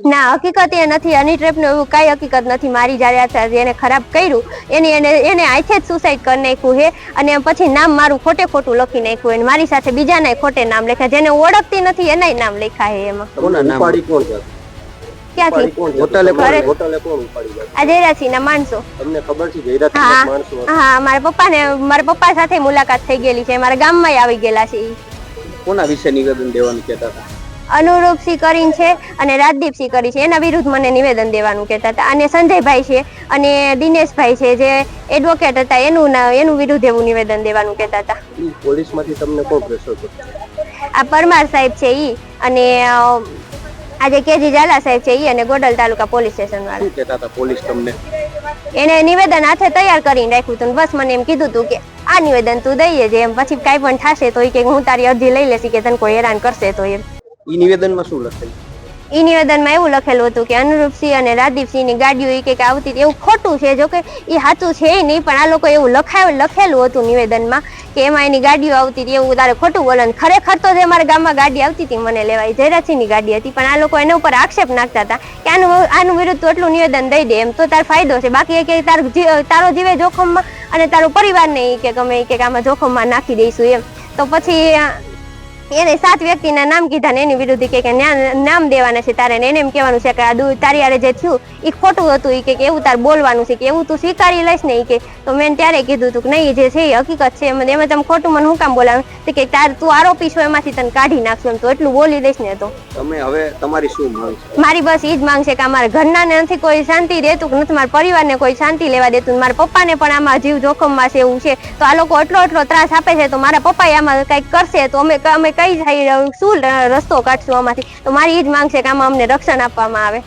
ના, હકીકત એ નથી. હની ટ્રેપનું એવું કાંઈ હકીકત નથી. મારી જ્યારે એને ખરાબ કર્યું એને આથે જ સુસાઇડ કરી નાખ્યું છે અને પછી નામ મારું ખોટું લખી નાખ્યું અને મારી સાથે બીજાના ખોટે નામ લખ્યા, જેને ઓળખતી નથી એનાય નામ લખ્યા છે એમાં. ક્યાંથી? આ જયરાજસિંહના માણસો. તમને ખબર છે જયરાજસિંહના માણસો? હા, મારા પપ્પા સાથે મુલાકાત થઈ ગયેલી છે, મારા ગામમાં આવી ગયેલા છે. કોના વિશે નિવેદન દેવાનું કહેતા હતા? અનુરૂપસિંહ કરીને છે અને રાજદીપસિંહ કરી છે, એના વિરુદ્ધ મને નિવેદન દેવાનું કહેતા હતા. અને સંજયભાઈ છે અને દિનેશભાઈ છે જે એડવોકેટ હતા, એનું વિરુદ્ધ એવું નિવેદન દેવાનું કહેતા હતા. પોલીસમાંથી તમને કોણ પ્રેશર કરતું? આ પરમાર સાહેબ છે ઈ અને આજે કેજી ઝાલા સાહેબ છે ઈ અને ગોડલ તાલુકા પોલીસ સ્ટેશન વાળા. શું કહેતા હતા પોલીસ તમને? એને નિવેદન હાથે તૈયાર કરીને રાખ્યું હતું, બસ મને એમ કીધું હતું કે આ નિવેદન તું દઈએ છે, એમ પછી કાંઈ પણ થશે તો કે હું તારી અરજી લઈ લેશી કે તને કોઈ હેરાન કરશે તો એમ. ઈ નિવેદનમાં શું લખેલું? ઈ નિવેદનમાં એવું લખેલું હતું કે અનુરૂપસિંહ અને રાજદીપસિંહની ગાડીઓ ઈ કે આવતી, એવું ખોટું છે. જો કે એ સાચું છે નહીં, પણ આ લોકો એવું લખેલું હતું નિવેદનમાં કે એમાં એની ગાડીઓ આવતી હતી, એવું તારે ખોટું બોલવાનું. ખરેખર તો જે અમારા ગામમાં ગાડી આવતી હતી મને લેવાય, જયરાજસિંહની ગાડી હતી, પણ આ લોકો એના ઉપર આક્ષેપ નાખતા હતા કે આનું વિરુદ્ધ તો એટલું નિવેદન દઈ દે એમ તો તાર ફાયદો છે, બાકી કે તારો જીવે જોખમમાં અને તારો પરિવારને કે ગમે કે આમાં જોખમમાં નાખી દઈશું એમ. તો પછી એને 7 વ્યક્તિના નામ કીધા ને એની વિરુદ્ધ કે નામ દેવાના છે તારે, એને એમ કહેવાનું છે કે આ તારી હારે જે થયું એ ખોટું હતું, એ કે એવું તાર બોલવાનું છે કે એવું તું સ્વીકારી લઈશ ને. કે તો મેં ત્યારે કીધું હતું કે નહીં, જે છે એ હકીકત છે, એમાં તમે ખોટું મને હું કામ બોલાવું કે તું આરોપી છો એમાંથી તને કાઢી નાખશું એમ, તો એટલું બોલી દઈશ ને. તો તમે હવે તમારી શું માંગ છે? મારી બસ એ જ માંગ છે કે અમારા ઘરનાને નથી કોઈ શાંતિ દેતું, નથી મારા પરિવારને કોઈ શાંતિ લેવા દેતું, મારા પપ્પાને પણ આમાં જીવ જોખમમાં છે એવું છે, તો આ લોકો એટલો ત્રાસ આપે છે તો મારા પપ્પા આમાં કંઈક કરશે તો અમે કઈ જાય શું રસ્તો કાઢશું આમાંથી. તો મારી એ જ માંગ છે કે આમાં અમને રક્ષણ આપવામાં આવે.